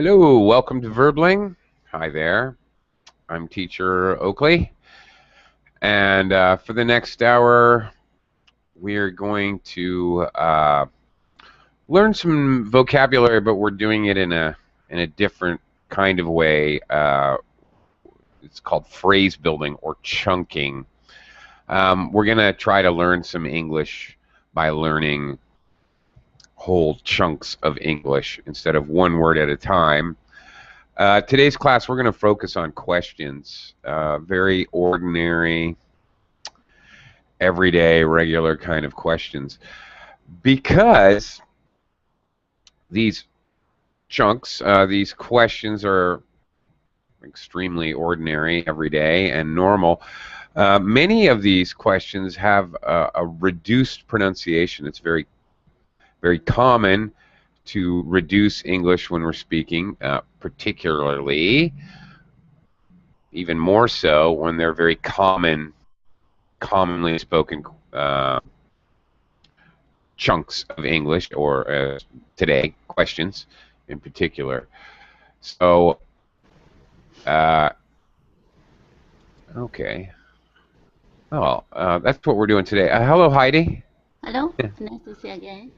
Hello, welcome to Verbling. Hi there. I'm teacher Oakley, and for the next hour, we're going to learn some vocabulary, but we're doing it in a different kind of way. It's called phrase building or chunking. We're going to try to learn some English by learning whole chunks of English instead of one word at a time. Today's class, we're going to focus on questions, very ordinary, everyday, regular kind of questions, because these chunks, these questions are extremely ordinary, everyday, and normal. Many of these questions have a reduced pronunciation. It's very, very common to reduce English when we're speaking, particularly, even more so when they're very commonly spoken chunks of English, or today, questions in particular. So, okay. Oh, that's what we're doing today. Hello, Heidi. Hello, nice to see you again.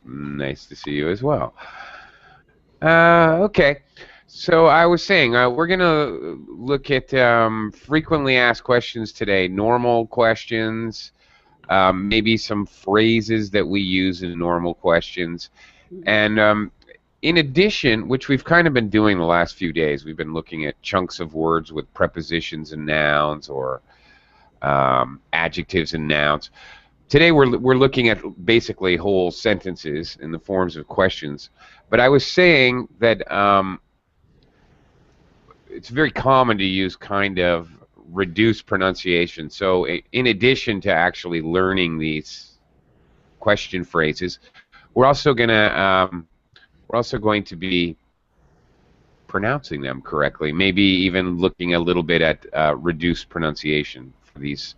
Nice to see you as well. Okay, so I was saying we're going to look at frequently asked questions today, normal questions, maybe some phrases that we use in normal questions. And in addition, which we've kind of been doing the last few days, we've been looking at chunks of words with prepositions and nouns, or adjectives and nouns. Today we're looking at basically whole sentences in the forms of questions. But I was saying that it's very common to use kind of reduced pronunciation. So in addition to actually learning these question phrases, we're also going to be pronouncing them correctly. Maybe even looking a little bit at reduced pronunciation for these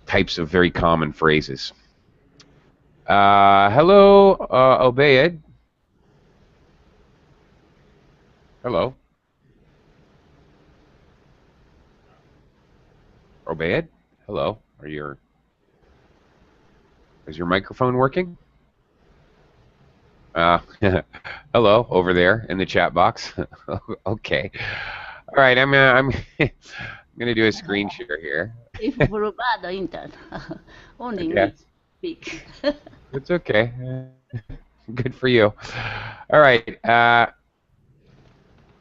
types of very common phrases. Hello, Obaid. Hello. Obaid? Hello. Is your microphone working? Hello, over there in the chat box. Okay. All right, I'm gonna do a screen share here. If for bad internet, only me speak. It's okay. Good for you. All right. All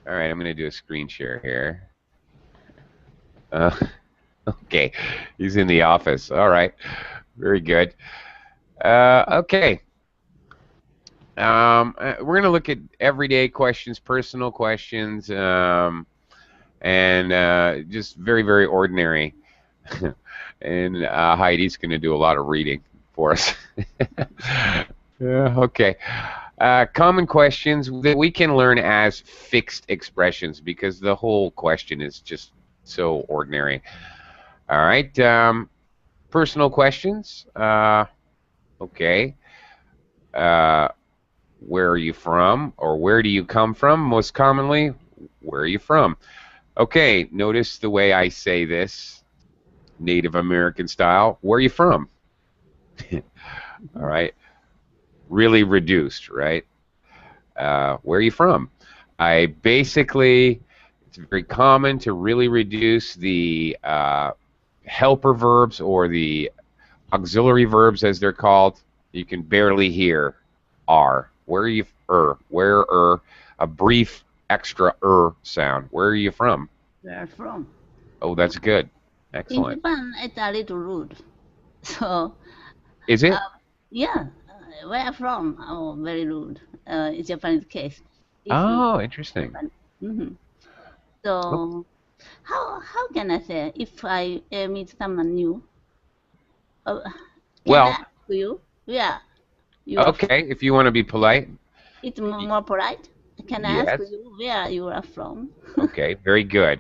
right, I'm gonna do a screen share here. Okay, he's in the office. All right, very good. Okay. We're going to look at everyday questions, personal questions, and just very, very ordinary. And Heidi's going to do a lot of reading for us. Okay. Common questions that we can learn as fixed expressions, because the whole question is just so ordinary. All right. Personal questions. Okay. Where are you from, or where do you come from? Most commonly, where are you from? Okay, notice the way I say this, Native American style. Where are you from? All right. Really reduced, right? Where are you from? It's very common to really reduce the helper verbs, or the auxiliary verbs as they're called. You can barely hear are. Where are you? Where a brief extra sound. Where are you from? Where are from? Oh, that's good. Excellent. In Japan, it's a little rude. So. Is it? Yeah. Where from? Oh, very rude. In Japanese case. Oh, interesting. So, how can I say if I meet someone new? Can I ask you? Yeah. Okay, if you want to be polite. It's more polite. Can I ask you where you are from? Okay, very good.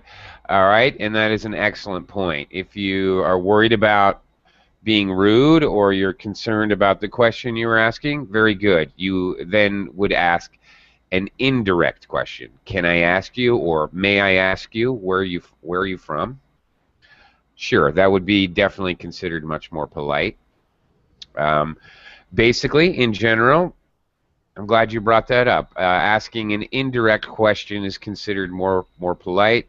All right, and that is an excellent point. If you are worried about being rude, or you're concerned about the question you were asking, very good. You then would ask, an indirect question. Can I ask you, or may I ask you, where are you from? Sure, that would be definitely considered much more polite. Um, Basically, in general, I'm glad you brought that up. Asking an indirect question is considered more polite.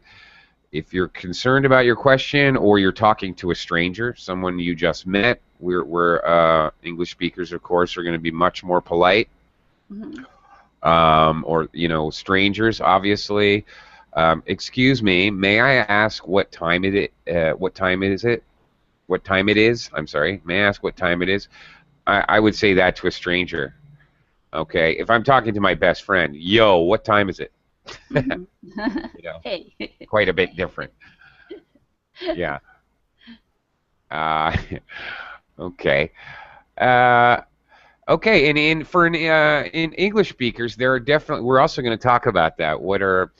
If you're concerned about your question, or you're talking to a stranger, someone you just met, we're English speakers, of course, are going to be much more polite. Mhm. Or strangers, obviously. Excuse me, may I ask what time what time is it? What time it is? I'm sorry. May I ask what time it is? I would say that to a stranger. Okay, if I'm talking to my best friend, yo, what time is it? Mhm. You know, Hey. quite a bit different. Yeah. Uh, okay. Uh, okay, and in English speakers, there are definitely. We're also going to talk about that. What are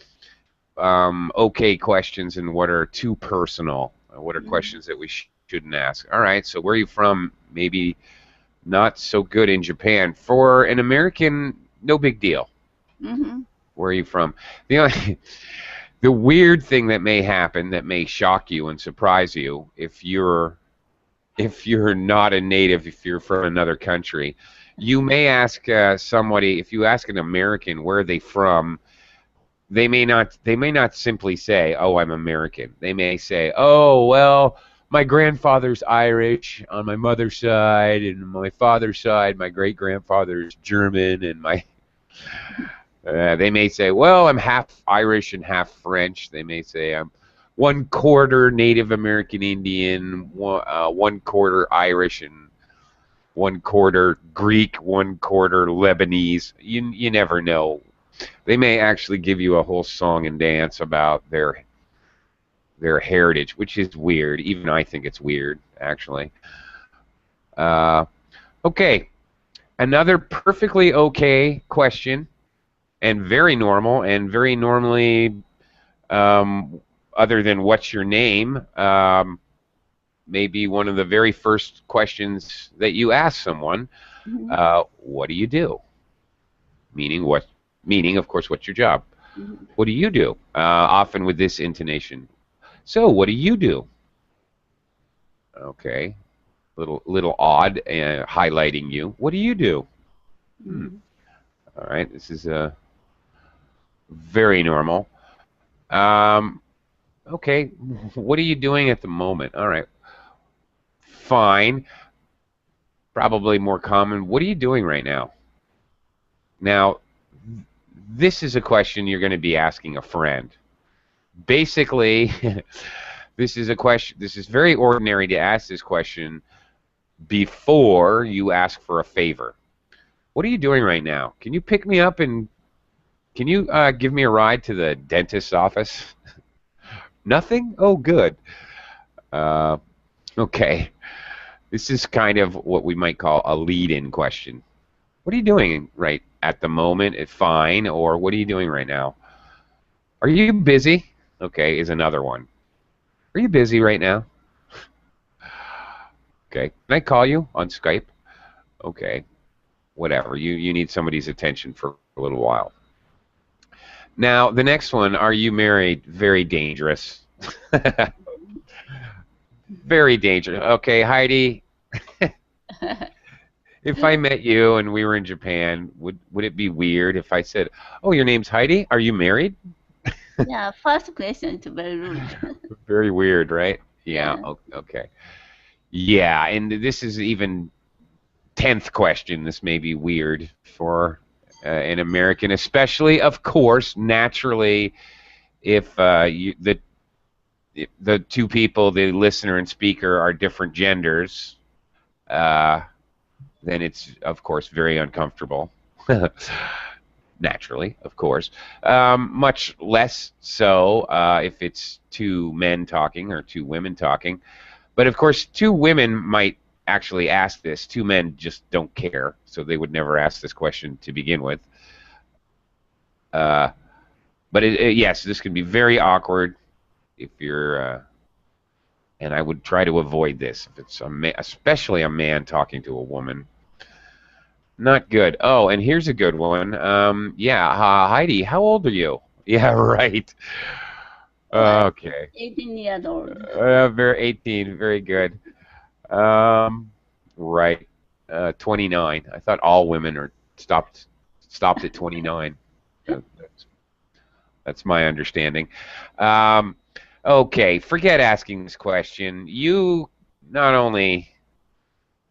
okay questions and what are too personal? What are Mhm. questions that we shouldn't ask? All right, so where are you from? Maybe not so good in Japan. For an American, no big deal. Mhm. Where are you from? The only, the weird thing that may happen that may shock you and surprise you if you're not a native, if you're from another country, you may ask somebody, if you ask an American where are they from, they may not simply say, "Oh, I'm American." They may say, "Oh, well, my grandfather's Irish on my mother's side, and on my father's side, my great grandfather's German, and my." They may say, "Well, I'm half Irish and half French." They may say, "I'm one quarter Native American Indian, one quarter Irish, and one quarter Greek, one quarter Lebanese." You never know. They may actually give you a whole song and dance about their heritage, which is weird. Even I think it's weird, actually. Uh, okay, another perfectly okay question, and very normal, and very normally, um, other than "What's your name?" Maybe one of the very first questions that you ask someone. Mhm. What do you do? Meaning what? Meaning, of course, what's your job? Mhm. What do you do? Often with this intonation. So, what do you do? Okay, little odd, highlighting you. What do you do? Hmm. Mhm. All right, this is very normal. Um, okay, what are you doing at the moment? All right, fine. Probably more common. What are you doing right now? Now, this is a question you're going to be asking a friend. Basically, this is a question. This is very ordinary to ask this question before you ask for a favor. What are you doing right now? Can you pick me up and can you give me a ride to the dentist's office? Nothing? Oh, good. Uh, okay. This is kind of what we might call a lead-in question. What are you doing right at the moment? It's fine. Or what are you doing right now? Are you busy? Okay, is another one. Are you busy right now? Okay. Can I call you on Skype? Okay. Whatever. You need somebody's attention for a little while. Now, the next one, are you married? Very dangerous. Very dangerous. Okay, Heidi, if I met you and we were in Japan, would it be weird if I said, "Oh, your name's Heidi? Are you married?" Yeah, first question is very rude. Very weird, right? Yeah. Yeah. Okay. Yeah, and this is even 10th question. This may be weird for an American, especially, of course, naturally, if the two people, the listener and speaker, are different genders. Uh, then it's, of course, very uncomfortable. Naturally, of course. Much less so if it's two men talking or two women talking. But of course, two women might actually ask this. Two men just don't care, so they would never ask this question to begin with. Uh, but yes, this can be very awkward if you're, and I would try to avoid this if it's especially a man talking to a woman. Not good. Oh, and here's a good one. Yeah, Heidi, how old are you? Yeah, right. Well, Okay. 18 years old. Very 18. Very good. Um, right. 29. I thought all women are stopped at 29. That's my understanding. Um, okay, forget asking this question. You not only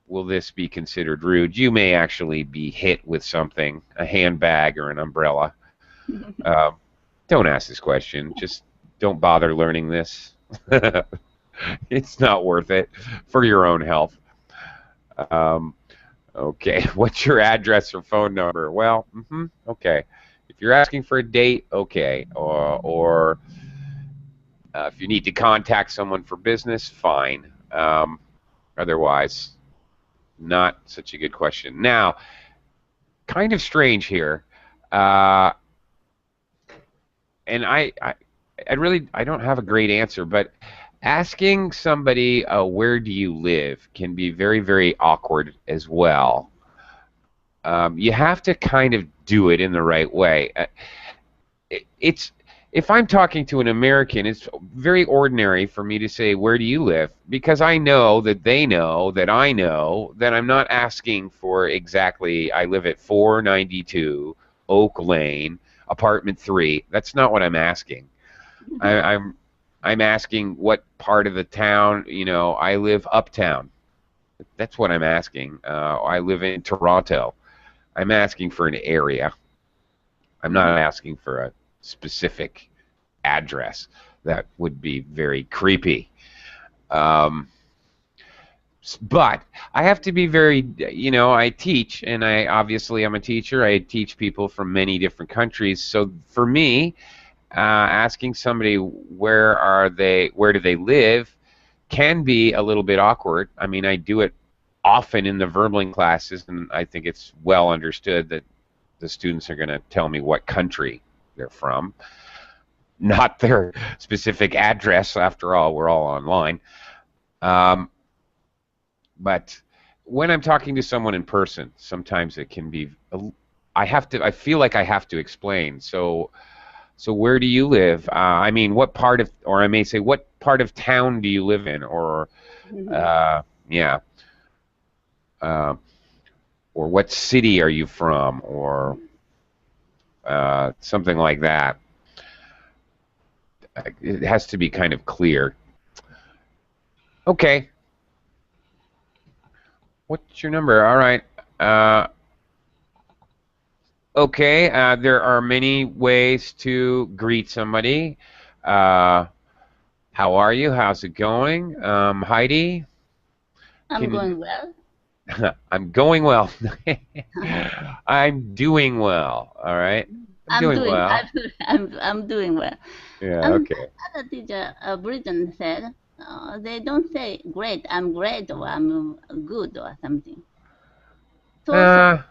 will this be considered rude, you may actually be hit with something, a handbag or an umbrella. Um, don't ask this question. Just don't bother learning this. It's not worth it for your own health. Um, okay, what's your address or phone number? Well, okay. If you're asking for a date, okay. Or if you need to contact someone for business, fine. Otherwise, not such a good question. Now, kind of strange here. Uh, and I don't have a great answer, but asking somebody where do you live can be very, very awkward as well. You have to kind of do it in the right way. It's if I'm talking to an American, it's very ordinary for me to say, "Where do you live?" Because I know that they know that I know that I'm not asking for exactly. I live at 492 Oak Lane, apartment 3. That's not what I'm asking. I'm asking what part of the town. I live uptown. That's what I'm asking. I live in Toronto. I'm asking for an area. I'm not asking for a specific address. That would be very creepy. Um, but I have to be very, I teach, and I'm a teacher. I teach people from many different countries. So for me, asking somebody where do they live, can be a little bit awkward. I mean, I do it often in the verbling classes, and I think it's well understood that the students are going to tell me what country they're from, not their specific address. After all, we're all online. Um, but when I'm talking to someone in person, sometimes it can be. I feel like I have to explain. So where do you live? I mean, what part of, or I may say, what part of town do you live in? Or yeah, uh, or what city are you from? Or something like that. It has to be kind of clear. Okay, what's your number? All right. Uh, okay, there are many ways to greet somebody. Uh, how are you? How's it going? Heidi, I'm can going well. I'm going well. I'm doing well. All right. I'm I'm doing doing. well. I'm doing well. Yeah, Um, okay. Other teacher, Britain said, they don't say great. I'm great or I'm good or something. So Uh,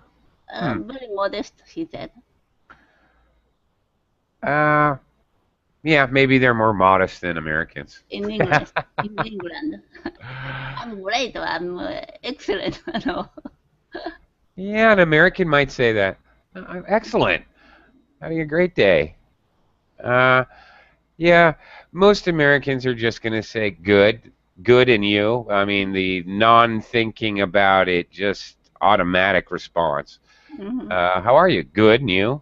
hmm. very modest, he said. Uh, yeah, maybe they're more modest than Americans. In English, in England, I'm great or I'm excellent. No. Yeah, an American might say that. Excellent. Having a great day. Uh, yeah, most Americans are just going to say good, good in you. I mean, the non-thinking about it, just automatic response. Mm-hmm. How are you? Good, and you?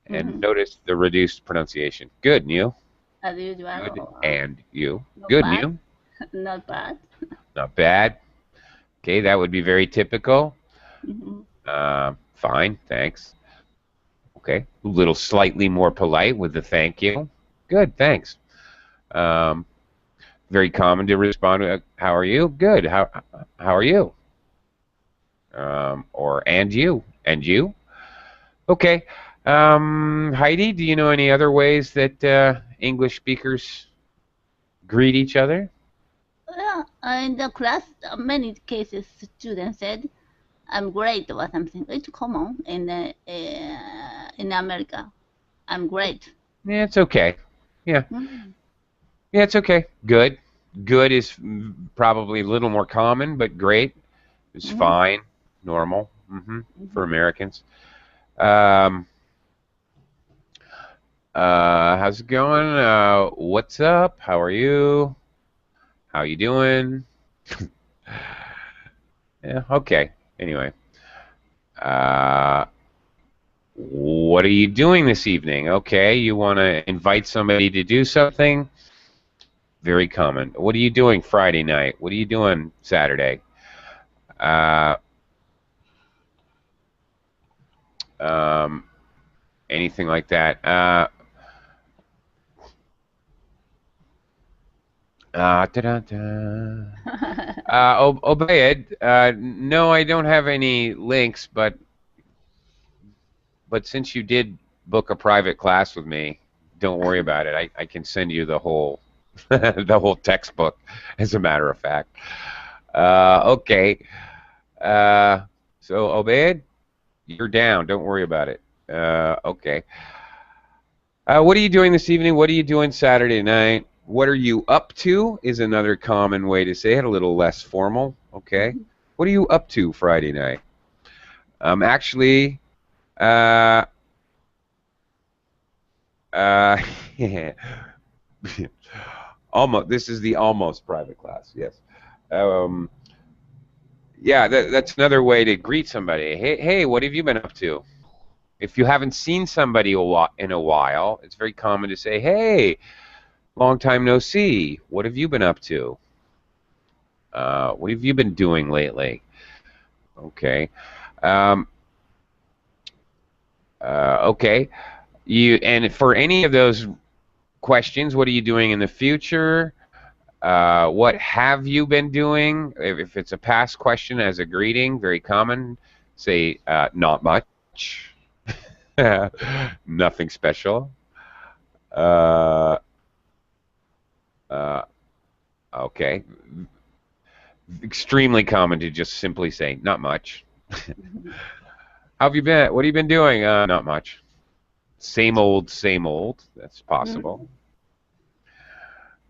And Mm-hmm. notice the reduced pronunciation. Good, and you? As usual, Good, and you? not Good, and bad, you? not bad. Not bad. Okay, that would be very typical. Mm-hmm. Fine, thanks. Okay, a little slightly more polite with the thank you. Good, thanks. Um, very common to respond to, how are you? Good. How are you? Or and you? And you? Okay. Heidi, do you know any other ways that English speakers greet each other? Well, in the class, many cases students said, "I'm great" or something. It's common in America. I'm great. Yeah, it's okay. Yeah, Mm-hmm. yeah, it's okay. Good. Good is probably a little more common, but great is Mm-hmm. fine, normal. for Mhm. Americans. Um, how's it going? What's up? How are you? How you doing? Yeah, okay. Anyway, uh, what are you doing this evening? Okay, you want to invite somebody to do something? Very common. What are you doing Friday night? What are you doing Saturday? Uh, um, anything like that. Da-da-da. Obaid, no, I don't have any links, but since you did book a private class with me, don't worry about it. I can send you the whole the whole textbook, as a matter of fact. Okay. Uh, so Obaid, you're down. Don't worry about it. Okay. What are you doing this evening? What are you doing Saturday night? What are you up to is another common way to say it, a little less formal. Okay. What are you up to Friday night? Actually, uh, uh, almost. This is the almost private class. Yes. Um, yeah, that's another way to greet somebody. Hey, what have you been up to? If you haven't seen somebody in a while, it's very common to say, "Hey, long time no see. What have you been up to? What have you been doing lately?" Okay. Um, okay. You and for any of those questions, what are you doing in the future? What have you been doing? If it's a past question as a greeting, very common. Say not much, nothing special. Uh, uh, okay. Extremely common to just simply say not much. How have you been? What have you been doing? Not much. Same old, same old. That's possible.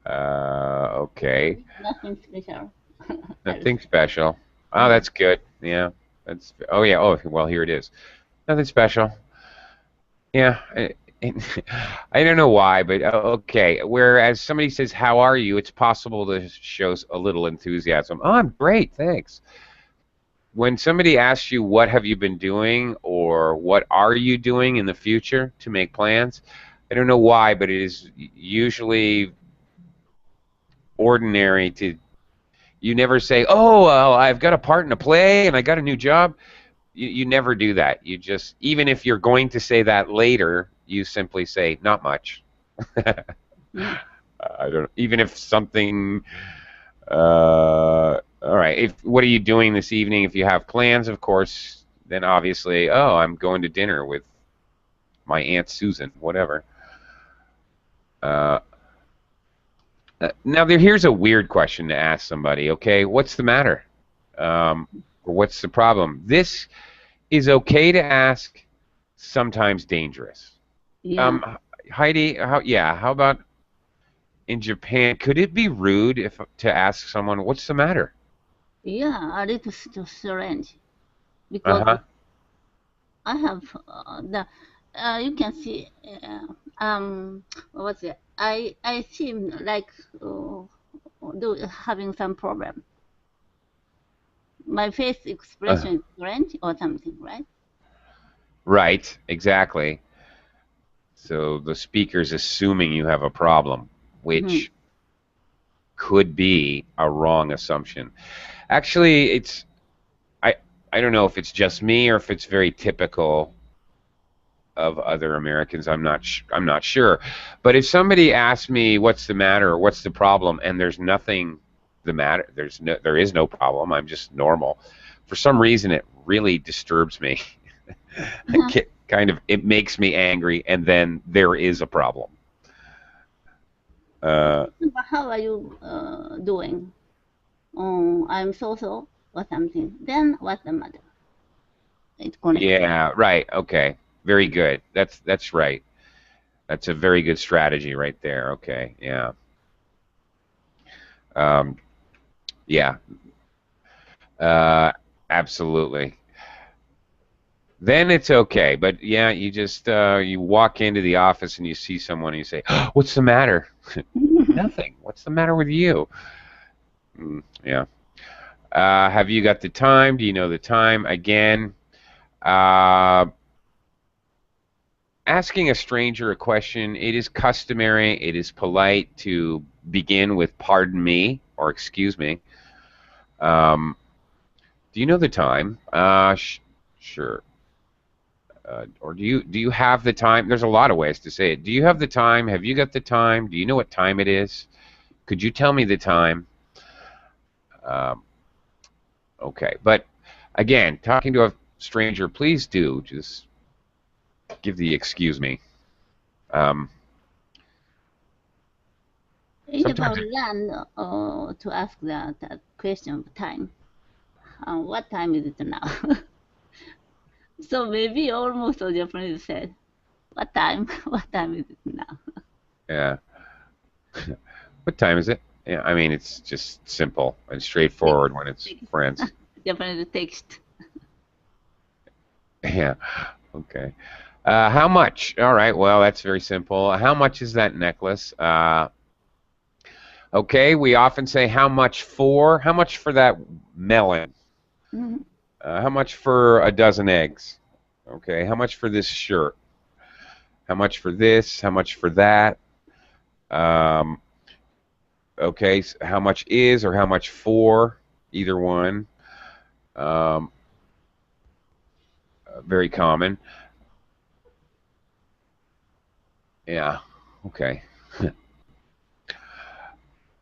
Mm. Okay. Nothing special. I would Nothing say. special. Oh, Mm. that's good. Yeah. That's. Oh yeah. Oh well, here it is. Nothing special. Yeah. I don't know why, but okay. Whereas somebody says, "How are you?" It's possible to show a little enthusiasm. Oh, I'm great, thanks. When somebody asks you, "What have you been doing?" or "What are you doing in the future to make plans?" I don't know why, but it is usually ordinary to. You never say, "Oh, well, I've got a part in a play and I got a new job." You never do that. You just, even if you're going to say that later, you simply say, "Not much." Mm. I don't. Even if something. All right. If what are you doing this evening? If you have plans, of course, then obviously, oh, I'm going to dinner with my aunt Susan. Whatever. Uh, now here's a weird question to ask somebody. Okay, what's the matter? Or what's the problem? This is okay to ask. Sometimes dangerous. Yeah. Um, Heidi, how about in Japan? Could it be rude if to ask someone what's the matter? Yeah, a little strange because Uh-huh. I have the you can see what was it? I seem like having some problem. My face Uh, expression is strange or something, right? right, exactly. So the speaker's assuming you have a problem, Hmm. which could be a wrong assumption. Actually, I I don't know if it's just me or if it's very typical of other Americans. I'm not sure. But if somebody asks me what's the matter or what's the problem and there's nothing the matter, there is no problem. I'm just normal. For some reason it really disturbs me. Kind of it makes me angry and then there is a problem. Uh, How are you doing? I'm so or something. Then what's the matter? It's connected. yeah, right. Okay. Very good. That's right. That's a very good strategy right there. Okay. Yeah. Um, yeah. Uh, absolutely. then it's okay. But yeah, you just you walk into the office and you see someone and you say, oh, "What's the matter?" Nothing. What's the matter with you? Yeah. Have you got the time? Do you know the time? Again, uh, asking a stranger a question, it is customary, it is polite to begin with "Pardon me" or "Excuse me." Um, do you know the time? Sure. Or do you have the time? There's a lot of ways to say it. Do you have the time? Have you got the time? Do you know what time it is? Could you tell me the time? Um, okay, but again, talking to a stranger, please do just give the "excuse me." Um, It's sometimes about land to ask that question of time. What time is it now? So maybe almost all Japanese said, what time? What time is it now? yeah. What time is it? Yeah, I mean it's just simple and Text, straightforward when it's text. friends. Japanese text. Yeah. Okay. How much? All right. Well, that's very simple. How much is that necklace? Okay. We often say how much for? How much for that melon? Mhm. How much for a dozen eggs? Okay. How much for this shirt? How much for this? How much for that? Um, okay. How much is or how much for? Either one. Um, very common. Yeah. Okay.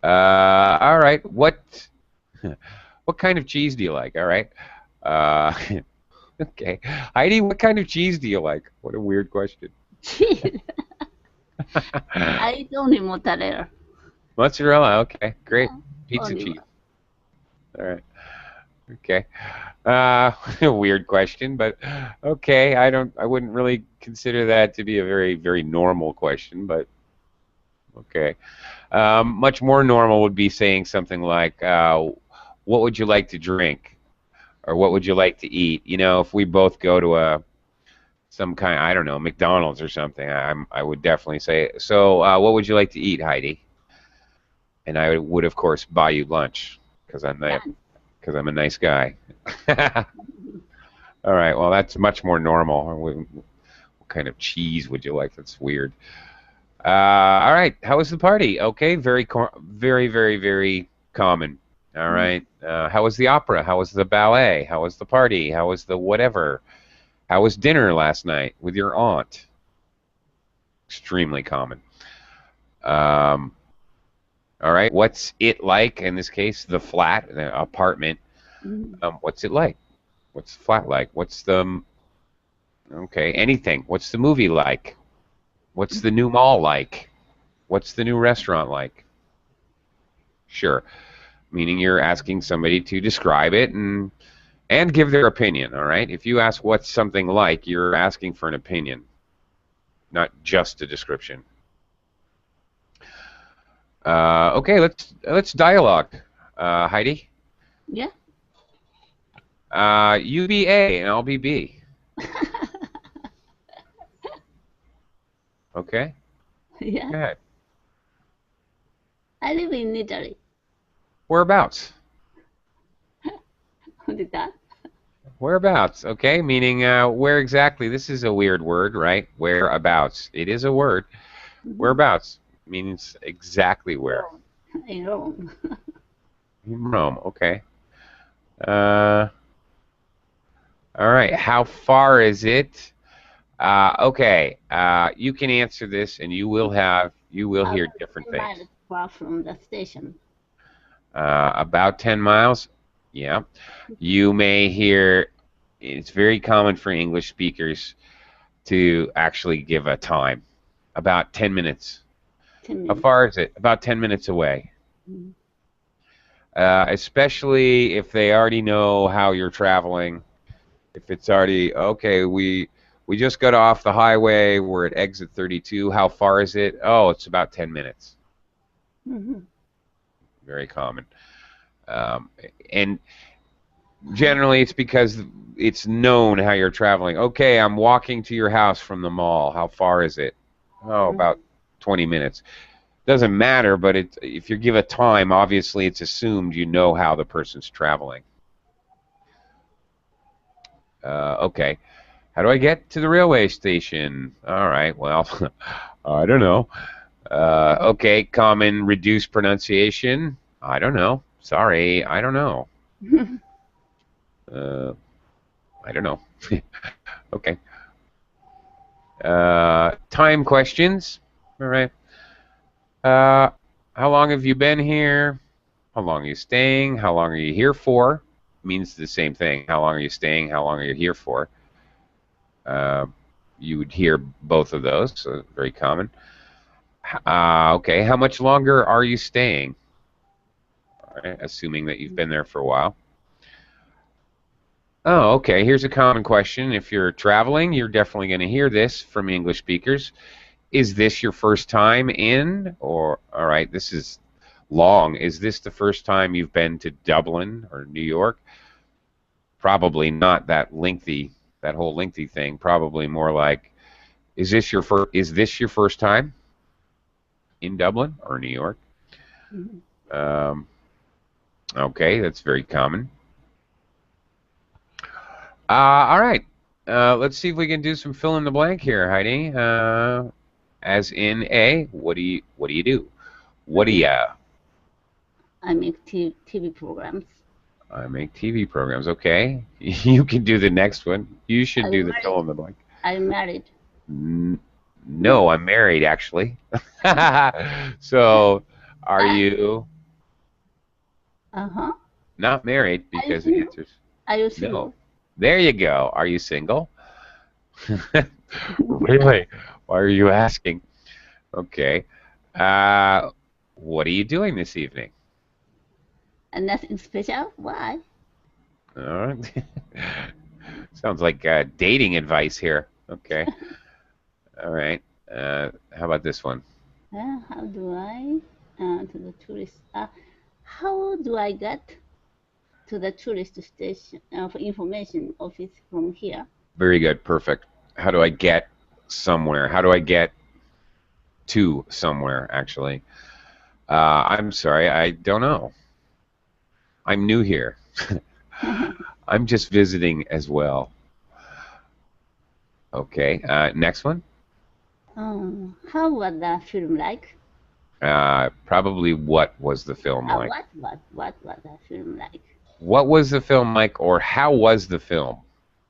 All right. What kind of cheese do you like? All right. Uh, okay. Heidi, what kind of cheese do you like? What a weird question. Cheese. I only mozzarella. Mozzarella. Okay. Great. Yeah, Pizza only cheese. one. All right. Okay. Weird question, but okay. I wouldn't really consider that to be a very, very normal question, but okay. Much more normal would be saying something like, "What would you like to drink?" or "What would you like to eat?" You know, if we both go to a some kind, I don't know, McDonald's or something, I would definitely say, "So, what would you like to eat, Heidi?" And I would, of course, buy you lunch because Done. I'm a nice guy. All right, well, that's much more normal. What kind of cheese would you like? That's weird. All right, how was the party? Okay, very, very, very common. All right. How was the opera? How was the ballet? How was the party? How was the whatever? How was dinner last night with your aunt? Extremely common. Um, all right. What's it like? In this case, the flat, the apartment. Mhm. What's it like? What's the flat like? What's the okay? Anything. What's the movie like? What's the new mall like? What's the new restaurant like? Sure. Meaning you're asking somebody to describe it and give their opinion. All right. If you ask what's something like, you're asking for an opinion, not just a description. Okay, let's dialogue. Heidi, Yeah. you be A and I'll be B. Okay, Yeah. go ahead. I live in Italy. Whereabouts? What is that? Whereabouts? Okay, meaning where exactly? This is a weird word, right? Whereabouts? It is a word. Mhm. Whereabouts means exactly where. Rome. In Rome. In Rome. Okay. Uh, all right. How far is it? Okay. You can answer this, and you will hear About different 10 things. miles far from the station. About 10 miles. Yeah. You may hear. It's very common for English speakers to actually give a time. About 10 minutes. 10 How minutes. far is it? About 10 minutes away. Mhm. Especially if they already know how you're traveling. If it's already okay, we just got off the highway. We're at exit 32. How far is it? Oh, it's about 10 minutes. Mhm. Very common. Um, and Generally, it's because it's known how you're traveling. Okay, I'm walking to your house from the mall. How far is it? Oh, about 20 minutes. Doesn't matter, but if you give a time, obviously it's assumed you know how the person's traveling. Okay. How do I get to the railway station? All right, well, I don't know. Okay, common reduced pronunciation. I don't know. Sorry, I don't know. Uh, I don't know. Okay. Time questions. All right. Uh, how long have you been here? How long are you staying? How long are you here for? Means the same thing. How long are you staying? How long are you here for? Uh, you would hear both of those, so very common. Okay, how much longer are you staying? All right, assuming that you've been there for a while. Oh, okay, here's a common question. If you're traveling, you're definitely going to hear this from English speakers. Is this your first time in? Or, all right, this is long. Is this the first time you've been to Dublin or New York? Probably not that lengthy, that whole lengthy thing. Probably more like, is this your first time in Dublin or New York? Um, okay, that's very common. All right. Let's see if we can do some fill in the blank here, Heidi. As in A, what do you do? What do you? I make TV programs. I make TV programs. Okay, you can do the next one. You should do I'm the married. fill in the blank. I'm married. No, I'm married actually. So, are you Uh-huh. not married? Are you Because the single? answer's Are you no. single? There you go. Are you single? Really? Why are you asking? Okay. Uh, what are you doing this evening? And nothing special? Why? All right. Sounds like dating advice here. Okay. All right. How about this one? How do I to the tourist? How do I get to the tourist station for information office from here? Very good. Perfect. How do I get somewhere? How do I get to somewhere, actually? I'm sorry. I don't know. I'm new here. I'm just visiting as well. Okay. Next one. How was the film like? Probably what was the film like? What was the film like? What was the film like, or how was the film?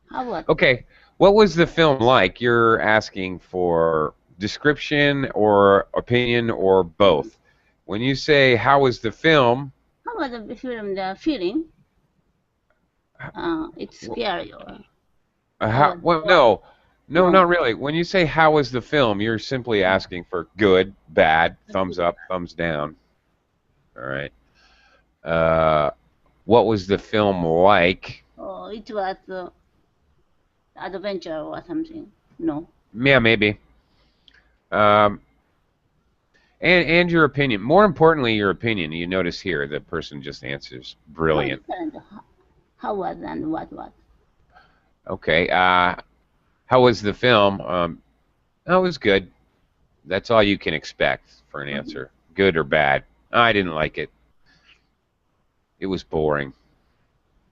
How was Okay, what was the film like? You're asking for description or opinion or both. When you say how was the film, how was the film? The feeling? It's scary or how was well, what? no, No. not really. When you say how was the film, you're simply asking for good, bad, thumbs up, thumbs down. All right. Uh, what was the film like? Oh, it was adventure or something. No. Yeah, maybe. Um, and your opinion. More importantly, your opinion. You notice here the person just answers How brilliant. different? How was and what was? Okay. How was the film? That was good. That's all you can expect for an answer. Good or bad? I didn't like it. It was boring.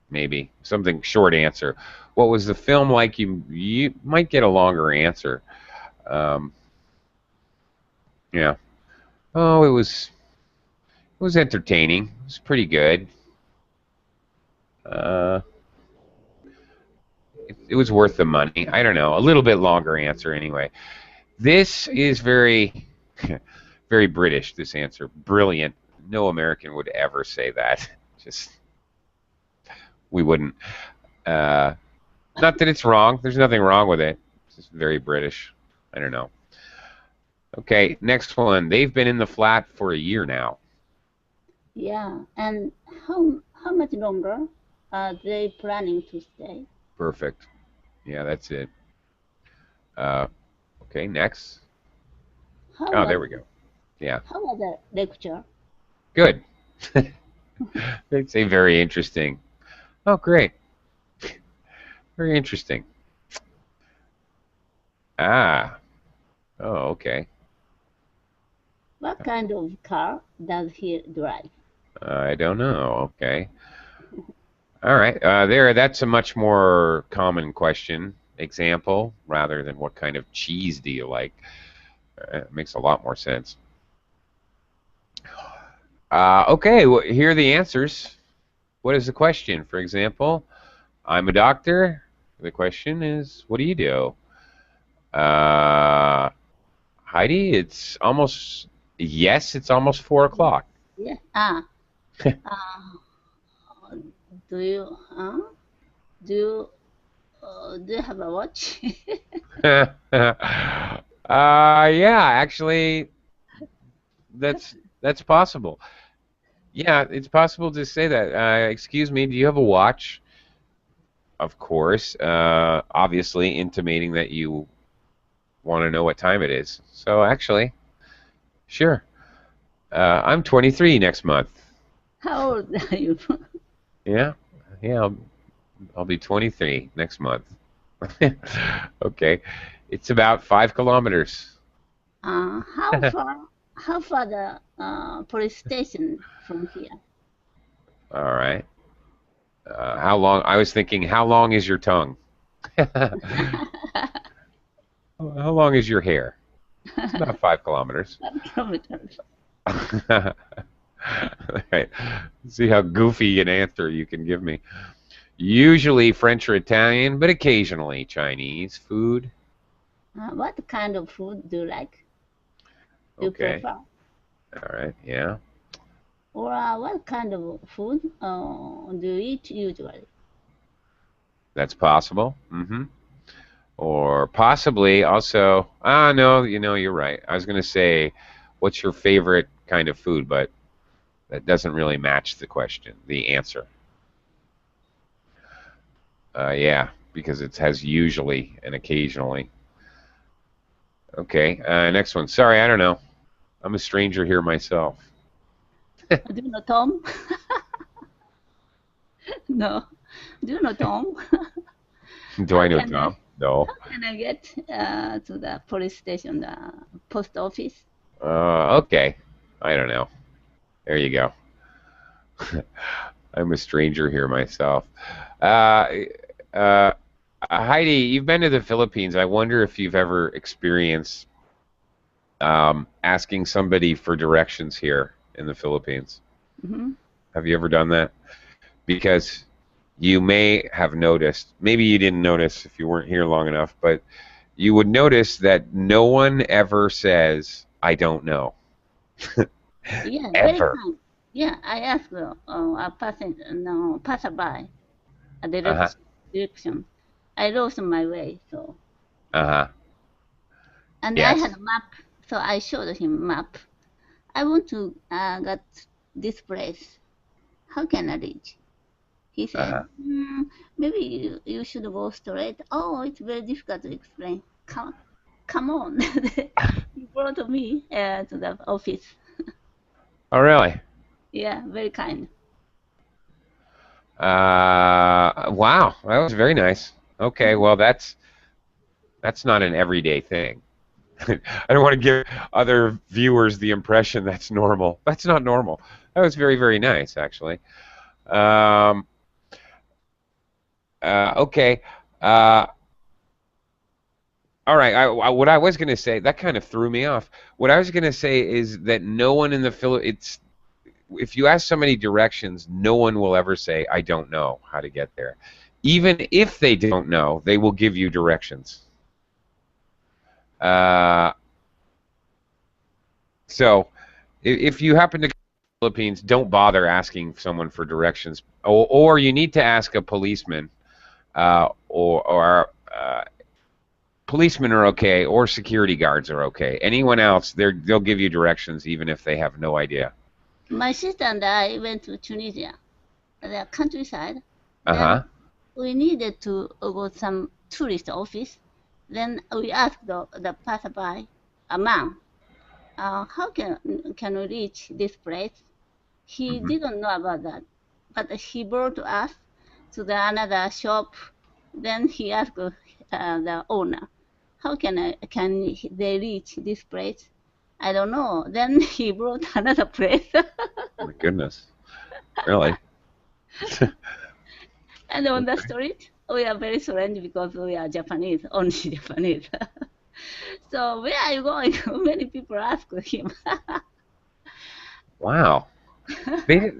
Maybe something short answer. What was the film like? You might get a longer answer. Um, yeah. Oh, it was entertaining. It was pretty good. Uh, it was worth the money. I don't know. A little bit longer answer anyway. This is very, very British. This answer, brilliant. No American would ever say that. Just we wouldn't. Uh, Not that it's wrong. There's nothing wrong with it. It's just very British. I don't know. Okay, next one. They've been in the flat for a year now. Yeah. And how much longer are they planning to stay? Perfect. Yeah, that's it. Uh, okay, next. How Oh, was there we go. Yeah, how was the lecture? good. They'd say very interesting. Oh, great. Very interesting. Ah. Oh, okay. What kind of car does he drive? I don't know. Okay. All right. That's a much more common question example rather than what kind of cheese do you like. It makes a lot more sense. Okay. Well, here are the answers. What is the question? For example, I'm a doctor. The question is, what do you do? Uh, Heidi, it's almost 4 o'clock. Yeah. Uh, do you do you do you have a watch? Yeah, actually, that's possible. Yeah, it's possible to say that. Excuse me, do you have a watch? Of course, obviously intimating that you want to know what time it is. So actually, sure. I'm 23 next month. How old are you? Yeah, yeah, I'll be 23 next month. Okay, it's about 5 kilometers. Uh, how far how far the police station from here? All right. How long? I was thinking, how long is your tongue? How long is your hair? It's about 5 kilometers. 5 kilometers. Right. See how goofy an answer you can give me. Usually French or Italian, but occasionally Chinese food. What kind of food do you like? Do you Okay. prefer? All right. Yeah. Or what kind of food do you eat usually? That's possible. Or possibly also, no, you're right. I was going to say, what's your favorite kind of food, but that doesn't really match the question, the answer. Yeah, because it has usually and occasionally. Okay, next one. Sorry, I don't know. I'm a stranger here myself. Do you know Tom? No. Do you know Tom? Do I How know can Tom? I No. how can I get to the police station, the post office? Okay. I don't know. There you go. I'm a stranger here myself. Uh, uh, Heidi, you've been to the Philippines. I wonder if you've ever experienced asking somebody for directions here in the Philippines. Hmm. Have you ever done that? Because you may have noticed, maybe you didn't notice if you weren't here long enough, but you would notice that no one ever says, I don't know. Yeah, very Ever. kind. Yeah, I asked a person, no, passerby a Uh-huh. direction. I lost my way, so Uh-huh. and I had Yes. a map, so I showed him map. I want to get this place. How can I reach? He said, Uh-huh. maybe you should go straight. Oh, it's very difficult to explain. Come on. He brought me to the office. Oh, really? Yeah, very kind. Wow. That was very nice. Okay, well, that's not an everyday thing. I don't want to give other viewers the impression that's normal. That's not normal. That was very, very nice, actually. Um, okay. Uh, all right. What I was going to say, that kind of threw me off. What I was going to say is that no one in the Philippines, if you ask somebody directions, no one will ever say, I don't know how to get there. Even if they don't know, they will give you directions. Uh, so if you happen to go to the Philippines, don't bother asking someone for directions, or you need to ask a policeman, or policemen are okay, or security guards are okay. Anyone else, they'll give you directions even if they have no idea. My sister and I went to Tunisia, the countryside. Uh Then huh. we needed to go to some tourist office. Then we asked the passerby, a man, how can we reach this place? He Hmm. didn't know about that, but he brought us. to the another shop. Then he asked the owner, how can they reach this place? I don't know. Then he brought another place. Oh my goodness. Really? And on the Okay. street, we are very strange because we are Japanese, only Japanese. So where are you going? Many people ask him. Wow. Maybe,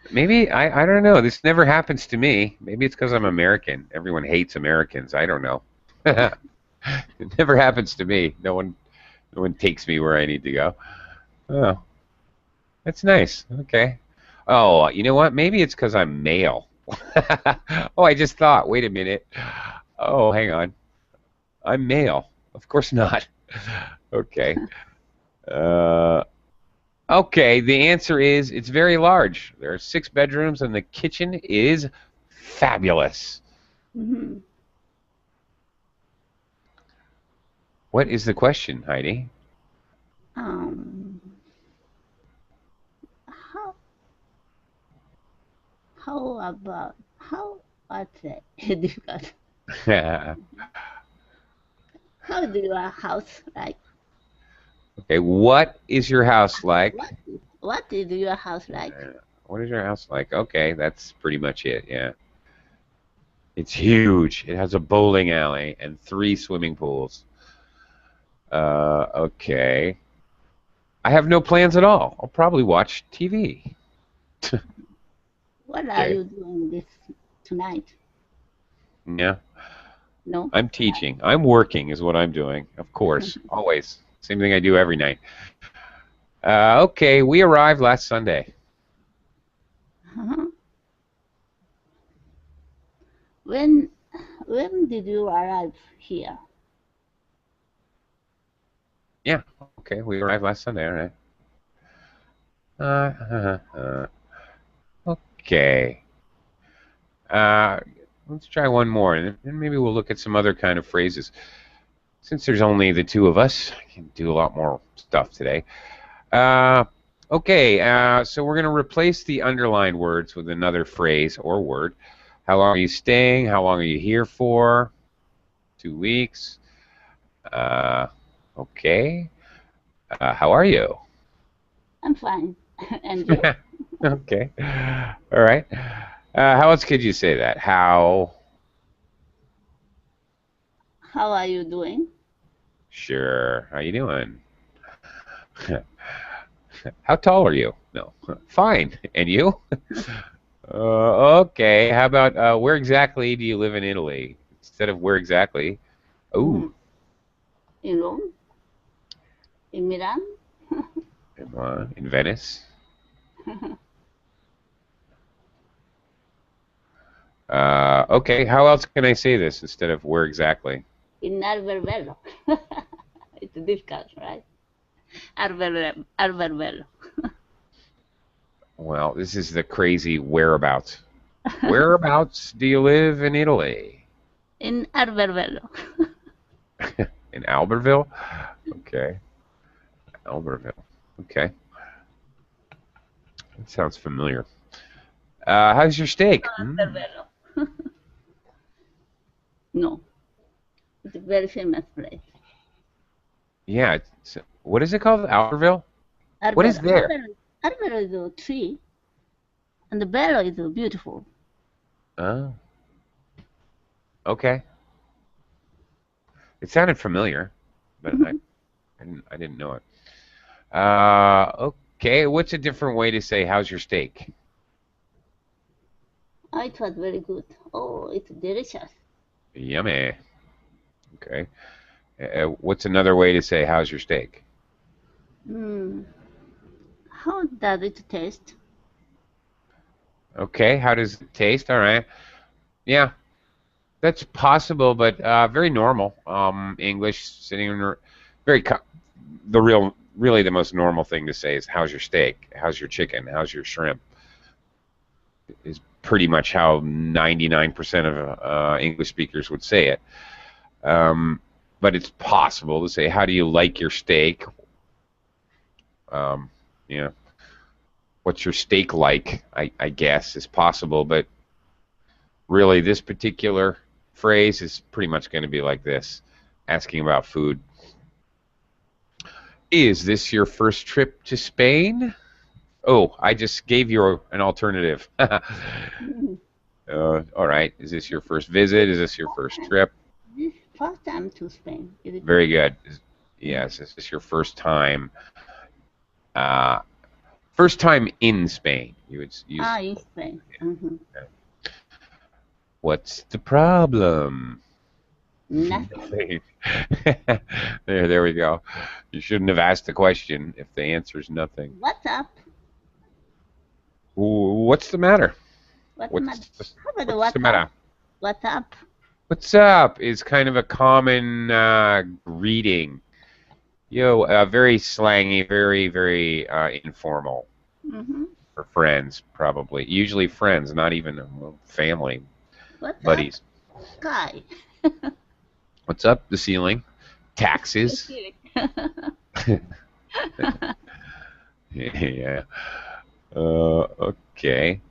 maybe I don't know. This never happens to me. Maybe it's because I'm American. Everyone hates Americans. I don't know. It never happens to me. No one takes me where I need to go. Oh, that's nice. Okay. Oh, you know what? Maybe it's because I'm male. Oh, I just thought. Wait a minute. Oh, hang on. I'm male. Of course not. Okay. Uh, okay. The answer is it's very large. There are 6 bedrooms, and the kitchen is fabulous. Mhm. What is the question, Heidi? um, how what's it difficult? Okay. How do your house like? What is your house like? What is your house like? What is your house like? Okay, that's pretty much it. Yeah. It's huge. It has a bowling alley and 3 swimming pools. Okay. I have no plans at all. I'll probably watch TV. What are Okay. you doing this tonight? Yeah. No? I'm teaching. I'm working is what I'm doing. Of course. Always. Same thing I do every night. Okay, we arrived last Sunday. Uh-huh. When when did you arrive here? Yeah. Okay, we arrived last Sunday. All right. Okay. Uh, let's try one more, and then maybe we'll look at some other kind of phrases. Since there's only the two of us, I can do a lot more stuff today. Uh, okay, so we're going to replace the underlined words with another phrase or word. How long are you staying? How long are you here for? 2 weeks. Uh, okay. How are you? I'm fine. And you? Okay. All right. How else could you say that? How? How are you doing? Sure. How you doing? How tall are you? No. Fine. And you? Okay. How about where exactly do you live in Italy? Instead of where exactly. Mhm. Oh, In Rome? In Milan? in Venice. Okay. How else can I say this instead of where exactly? In Albervello. It's difficult, right? Albervello. Well, this is the crazy whereabouts. Whereabouts do you live in Italy? In Albervello. In Albertville? Okay. Albertville. Okay. That sounds familiar. How's your steak? Albervello. No, it's a very famous place. Yeah. What is it called? Albertville? What is Arbello. there? Arbello is a tree, and the bello is beautiful. Oh, okay. It sounded familiar, but I didn't know it. Okay. What's a different way to say how's your steak? Oh, it was very good. Oh, it's delicious. Yummy. Okay. What's another way to say how's your steak? Mm. How does it taste? Okay. How does it taste? All right. Yeah, that's possible, but very normal. English sitting in very really the most normal thing to say is how's your steak? How's your chicken? How's your shrimp? Is pretty much how 99% of English speakers would say it. Um, but it's possible to say how do you like your steak? Um, you know, what's your steak like? I guess is possible, but really, this particular phrase is pretty much going to be like this, asking about food. Is this your first trip to Spain? Oh, I just gave you an alternative. Mm. All right. Is this your first visit? Is this your first trip? This first time to Spain. Is it Very good. mm. Yes, is this your first time? Uh, first time in Spain. You would use. In Spain? Mm-hmm. What's the problem? Nothing. There we go. You shouldn't have asked the question if the answer is nothing. What's up? What's the matter? What's the What's matter? the, How about the what's what's the matter? up? What's up? What's up is kind of a common greeting. Very slangy, very informal Mm-hmm. for friends, probably. Usually friends, not even family, What's up, buddies. Sky? What's up? The ceiling. Taxes. Yeah. Okay.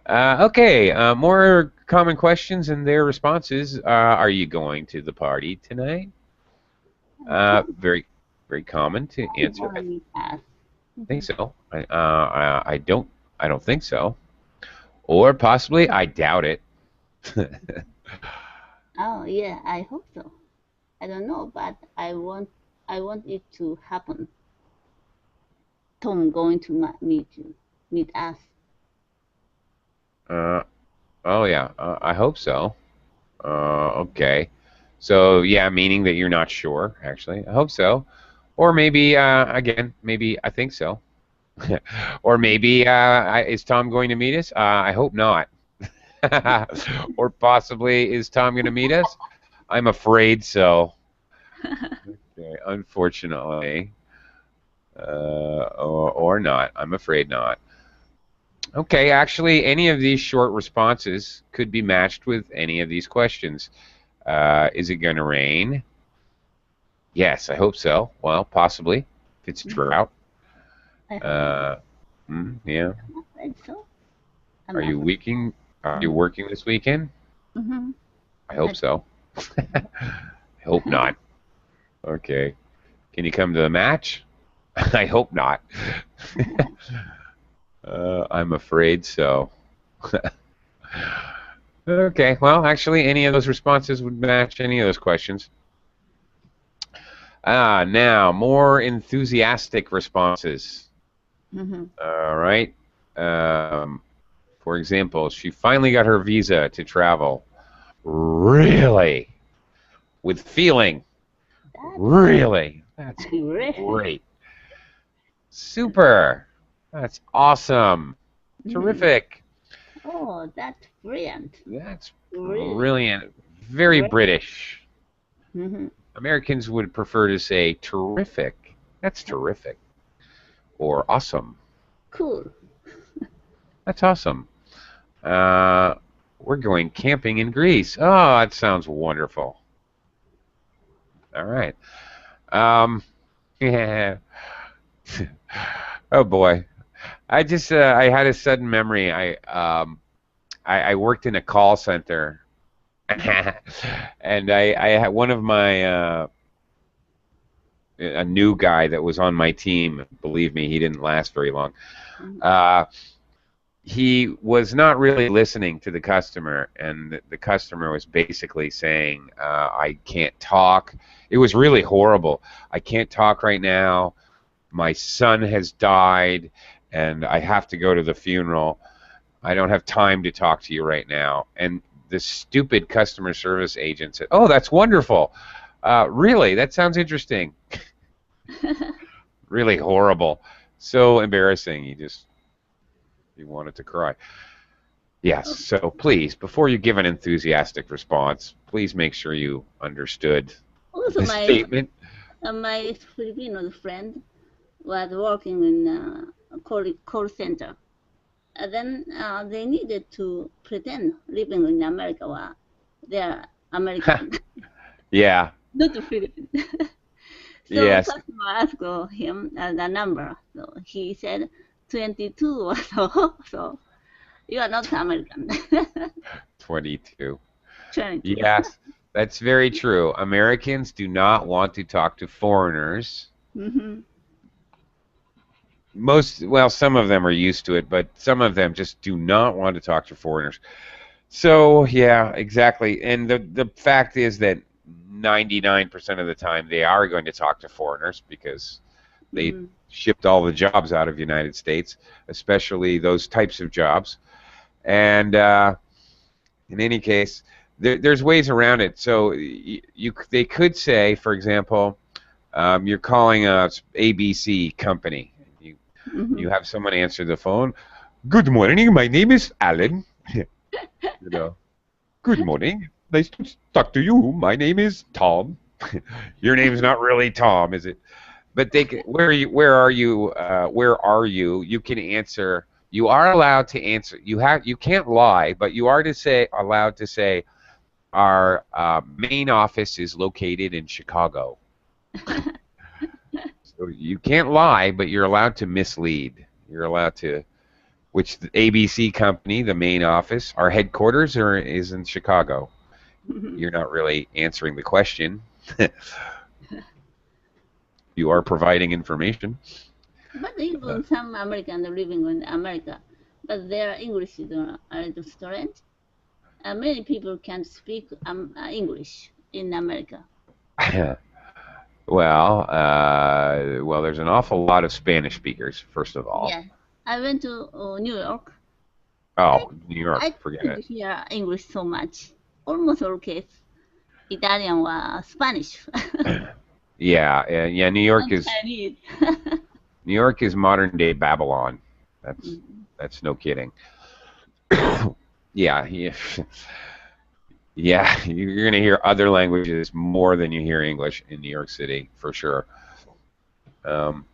Okay. More common questions and their responses. Are you going to the party tonight? Very, very common to answer. I think so. I don't think so. Or possibly, I doubt it. Oh yeah, I hope so. I don't know, but I want it to happen. Tom going to meet us. Uh, oh yeah, I hope so. Okay. So yeah, meaning that you're not sure, actually. I hope so. Or maybe, again, maybe I think so. Or maybe, is Tom going to meet us? I hope not. Or possibly, is Tom going to meet us? I'm afraid so. Okay, unfortunately. Or not. I'm afraid not. Okay, actually, any of these short responses could be matched with any of these questions. Is it going to rain? Yes, I hope so. Well, possibly. If it's drought. I hope Uh, yeah. I'm afraid so. I'm Are you afraid. working? Are you working this weekend? Mm-hmm. I hope so. I hope not. Okay. Can you come to the match? I hope not. I'm afraid so. Okay. Well, actually, any of those responses would match any of those questions. Now, more enthusiastic responses. Mm-hmm. All right. For example, she finally got her visa to travel. Really? With feeling. Really? That's Great. great. Super. That's awesome. Mm-hmm. Terrific. Oh, that's brilliant. That's Really. brilliant. Very Great. British. Mm-hmm. Americans would prefer to say terrific. That's terrific. Or awesome. Cool. That's awesome. Uh, we're going camping in Greece. Oh, that sounds wonderful. All right. Yeah. Oh boy. I had a sudden memory. I worked in a call center, and I had one of my a new guy that was on my team. Believe me, he didn't last very long. Mm-hmm. Uh, he was not really listening to the customer, and the customer was basically saying, "I can't talk." It was really horrible. I can't talk right now. My son has died, and I have to go to the funeral. I don't have time to talk to you right now. And the stupid customer service agent said, "Oh, that's wonderful. Really? That sounds interesting." Really horrible. So embarrassing. He wanted to cry. Yes. So please, before you give an enthusiastic response, please make sure you understood Also, the statement. my Filipino friend was working in a call center. And then they needed to pretend living in America while they're American, Yeah. not Philippines. So Yes. customer asked him the number. So he said 22 or so. So You are not American. 22. 22. Yes, that's very true. Americans do not want to talk to foreigners. Mm-hmm. Well, some of them are used to it, but some of them just do not want to talk to foreigners. So, yeah, exactly. And the fact is that 99% of the time they are going to talk to foreigners because they Mm-hmm. shipped all the jobs out of the United States, especially those types of jobs. And in any case, there's ways around it. So they could say, for example, you're calling a ABC company. You Mm-hmm. you have someone answer the phone. Good morning. My name is Alan. You know, good morning. Nice to talk to you. My name is Tom. Your name's not really Tom, is it? But where are you? Where are you? Where are you? You can answer. You are allowed to answer. You can't lie, but you are allowed to say our main office is located in Chicago. So you can't lie, but you're allowed to mislead. You're allowed to. Which the ABC company, the main office, our headquarters is in Chicago. Mm-hmm. You're not really answering the question. You are providing information. But Uh, even some Americans living in America, but their English is a little strange. Many people can't speak English in America. well, there's an awful lot of Spanish speakers, first of all. Yeah. I went to New York. I Oh, New York, I forget couldn't it. hear English so much. Almost all case, Italian or Spanish. Yeah, yeah. Not Chinese. New York is modern day Babylon. That's Mhm. that's no kidding. Yeah, yeah, yeah. You're gonna hear other languages more than you hear English in New York City for sure. Um,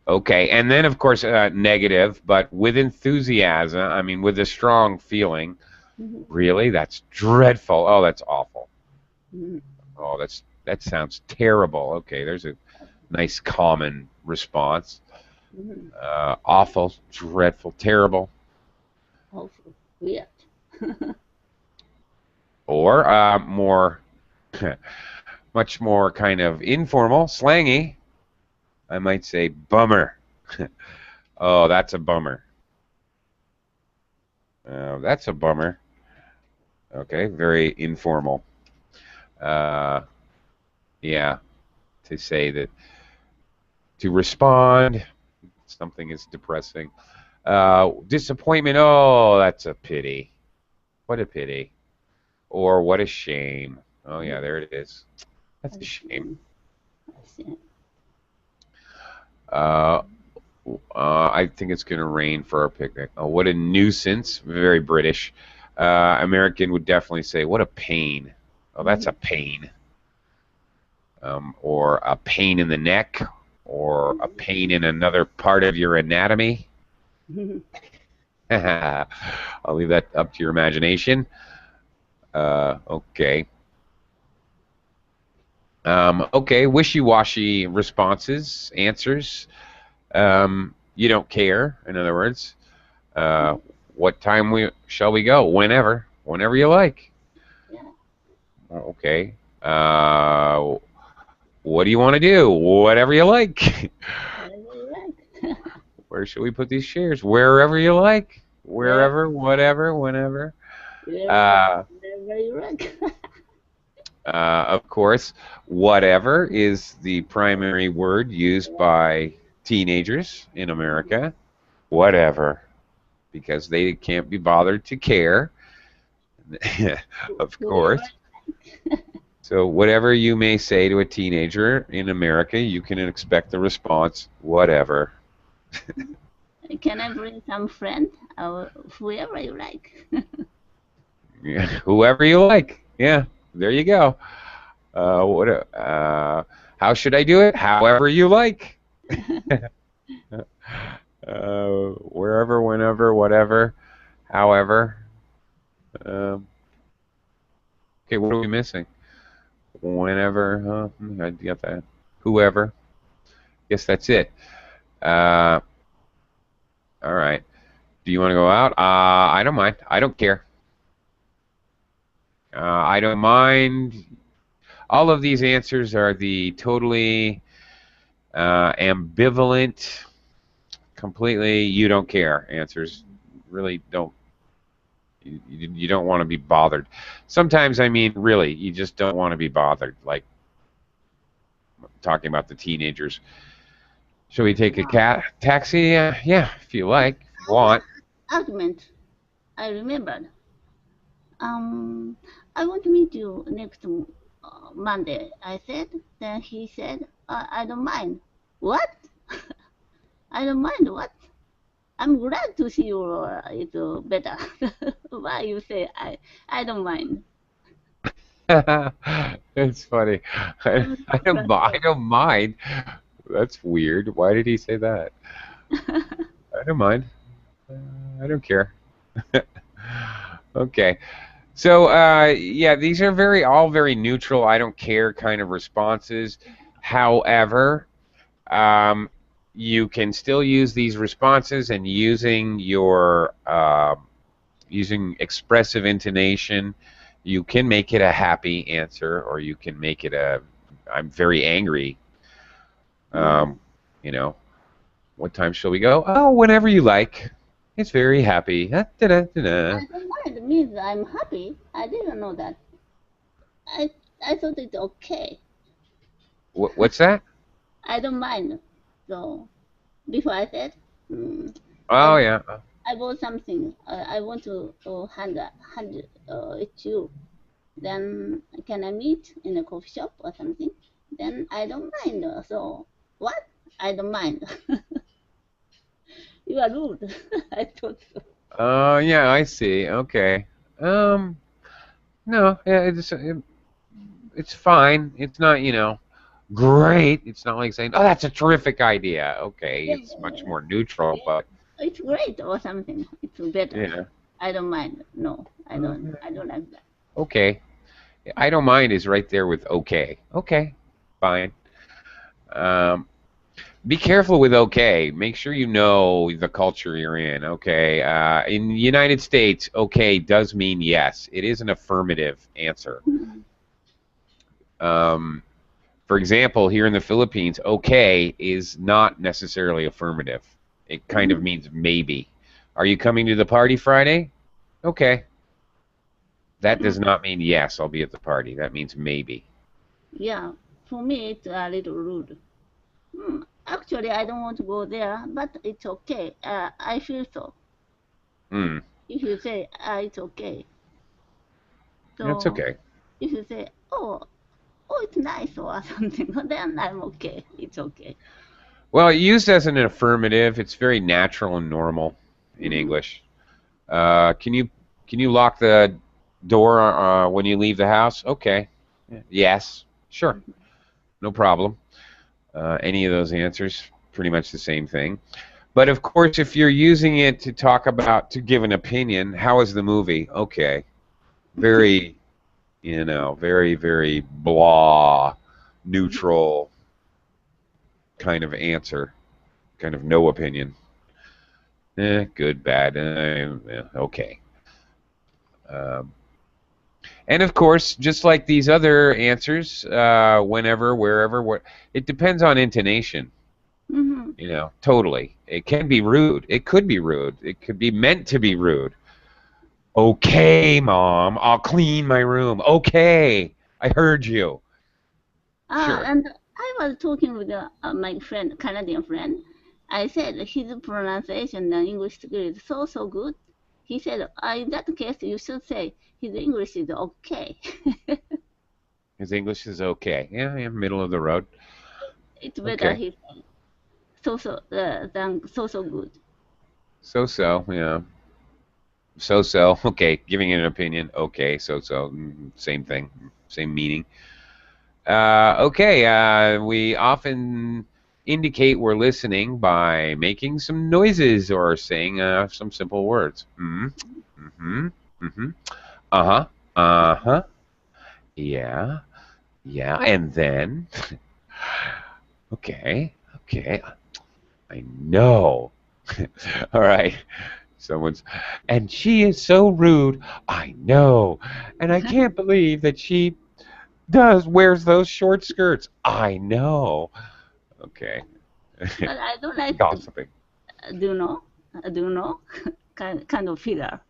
okay, and then of course negative, but with enthusiasm. I mean, with a strong feeling. Mhm. Really, that's dreadful. Oh, that's awful. Mhm. Oh, that sounds terrible. Okay, there's a nice common response. Mhm. Awful, dreadful, terrible, Awful. Weird. or more, much more kind of informal, slangy. I might say bummer. Oh, that's a bummer. That's a bummer. Okay, very informal. Uh, yeah, to say that to respond, something is depressing. Disappointment. Oh, that's a pity. What a pity. Or what a shame. Oh yeah, there it is. That's a I shame. see. I see. Uh, I think it's going to rain for our picnic. Oh, what a nuisance. Very British. American would definitely say, what a pain. Oh, that's a Mhm. pain. Or a pain in the neck, or a pain in another part of your anatomy. Mhm. I'll leave that up to your imagination. Okay. Okay, wishy-washy responses, answers. You don't care, in other words. Uh, what time shall we go? Whenever you like. Yeah. Okay. What do you want to do? Whatever you like. Whatever you like. Where should we put these chairs? Wherever you like. Where, Wherever, whatever, whenever. wherever, Uh, wherever you like. of course, whatever is the primary word used by teenagers in America. Whatever, because they can't be bothered to care. Of Whoever. course. So, whatever you may say to a teenager in America, you can expect the response, whatever. Can I bring some friend? Or whoever you like. Yeah, whoever you like. Yeah, there you go. How should I do it? However you like. Wherever, whenever, whatever, however. Um, okay, what are we missing? Whenever, I got that. Whoever. Guess that's it. Uh, all right. Do you want to go out? I don't mind. I don't care. I don't mind. All of these answers are the totally ambivalent, completely you don't care answers. Really don't. You don't want to be bothered. Sometimes, I mean, really, you just don't want to be bothered. Like talking about the teenagers. Shall we take a taxi? Yeah, if you like, if you want. Argument. I remembered. Um, I want to meet you next Monday. I said. Then he said, I don't mind. What? I don't mind what? I'm glad to see you. It's better. Why you say I don't mind? It's funny. I, I'm I so don't. I frustrated. don't mind. That's weird. Why did he say that? I don't mind. I don't care. Okay. So, yeah, these are all very neutral. I don't care kind of responses. However, um, you can still use these responses and using expressive intonation. You can make it a happy answer, or you can make it a I'm very angry. Mm. Um, you know, what time shall we go? Oh, whenever you like. It's very happy. Da-da-da-da. I don't mind means I'm happy. I didn't know that. I I thought it's okay. What's that? I don't mind. So before I said, mm, I Oh bought, yeah. I bought something. I want to hand it to you. Then can I meet in a coffee shop or something? Then I don't mind. So what? I don't mind. You are rude. I thought so. Oh yeah, I see. Okay. Um, no, yeah, it's fine. It's not, great. It's not like saying, "Oh, that's a terrific idea." Okay, Yeah, it's much more neutral, yeah, but it's great or something. It's better. yeah. I don't mind. No, I uh, don't. I don't like that. Okay. I don't mind is right there with okay. Okay, fine. Um, be careful with okay. Make sure you know the culture you're in. Okay. In the United States, okay does mean yes. It is an affirmative answer. Mm. Um, for example, here in the Philippines, okay is not necessarily affirmative. It kind of Mm. means maybe. Are you coming to the party Friday? Okay. That Mm. does not mean yes, I'll be at the party. That means maybe. Yeah, for me it's a little rude. Actually, I don't want to go there, but it's okay. I feel so. Hmm. If you say it's okay, That's so okay. if you say it's nice or something, then I'm okay. It's okay. Well, used as an affirmative, it's very natural and normal in Mm-hmm. English. Can you lock the door when you leave the house? Okay. Yes. Sure. No problem. Any of those answers, pretty much the same thing. But of course, if you're using it to give an opinion, how is the movie? Okay. Very, very, very blah, neutral kind of answer, kind of no opinion. Good, bad, okay. Um, and of course, just like these other answers, whenever, wherever, it depends on intonation. Mm-hmm. Totally. It can be rude. It could be rude. It could be meant to be rude. Okay, Mom, I'll clean my room. Okay, I heard you. Sure. And I was talking with my friend, Canadian friend. I said his pronunciation and English skill is so good. He said, in that case, you should say his English is okay. His English is okay. Yeah, yeah, middle of the road. It's better. Okay. He than so good. So, yeah. So. Okay, giving it an opinion. Okay, so. Same thing. Same meaning. Okay, we often indicate we're listening by making some noises or saying some simple words. Mm-hmm. Mm-hmm. Uh-huh. Uh-huh. Yeah. Yeah. And then, okay. Okay. I know. All right. Someone's, and she is so rude. I know. And I can't believe that she wears those short skirts. I know. Okay. But I don't like to Gossiping. do you know? Do you know? Kind of filler.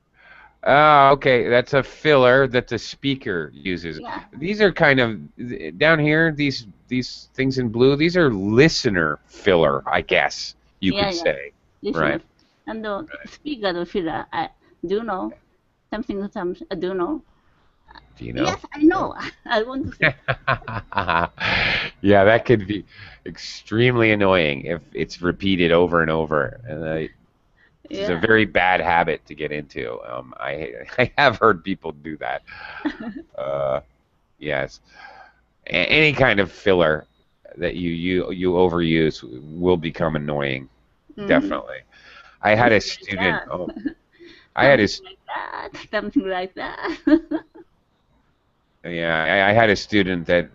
Okay, that's a filler that the speaker uses. Yeah, These are kind of down here. These things in blue. These are listener filler, I guess you yeah, could yeah. say, right? Listeners. And the speaker filler, I do you know something, do you know? Do you know? Yes, I know. I want to say. Yeah, that could be extremely annoying if it's repeated over and over. And this is a Yeah. very bad habit to get into. I have heard people do that. Uh, yes. Any kind of filler that you overuse will become annoying. Mm, Definitely. I had a something like student. that. Oh, I had a Something s- like that. Something like that. yeah. I had a student that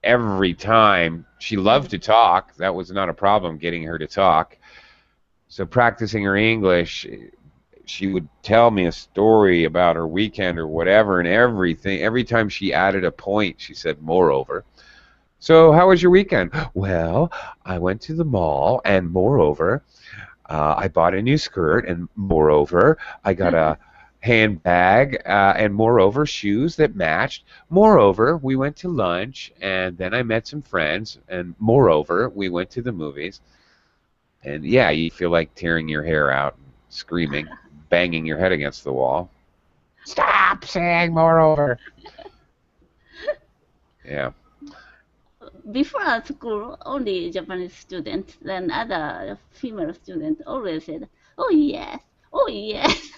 every time she loved Mm. to talk, that was not a problem getting her to talk. So practicing her English, she would tell me a story about her weekend or whatever, and everything. Every time she added a point, she said, "Moreover." So, how was your weekend? Well, I went to the mall, and moreover, I bought a new skirt, and moreover, I got a handbag, and moreover, shoes that matched. Moreover, we went to lunch, and then I met some friends, and moreover, we went to the movies. And yeah, you feel like tearing your hair out, screaming, banging your head against the wall. Stop saying moreover. Yeah. Before at school, only Japanese student, then other female student always said, "Oh yes, oh yes."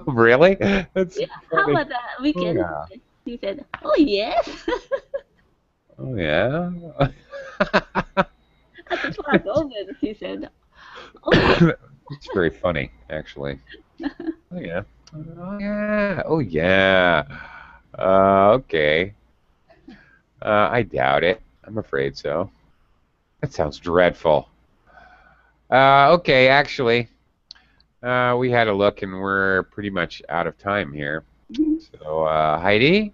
Really? That's Yeah, how funny. about the Oh weekend? yeah. He said, "Oh yes." Oh yeah. At the front, always he said, "Oh yes." It's very funny, actually. Oh yeah. Oh yeah. Oh yeah. Okay. I doubt it. I'm afraid so. That sounds dreadful. Okay, actually, we had a look and we're pretty much out of time here. Mhm. So, Heidi,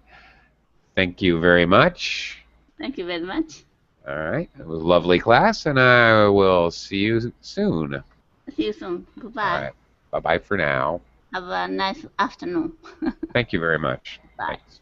thank you very much. Thank you very much. All right, it was a lovely class, and I will see you soon. All See you soon. Goodbye. right, bye bye for now. Have a nice afternoon. Thank you very much. Bye. Thanks.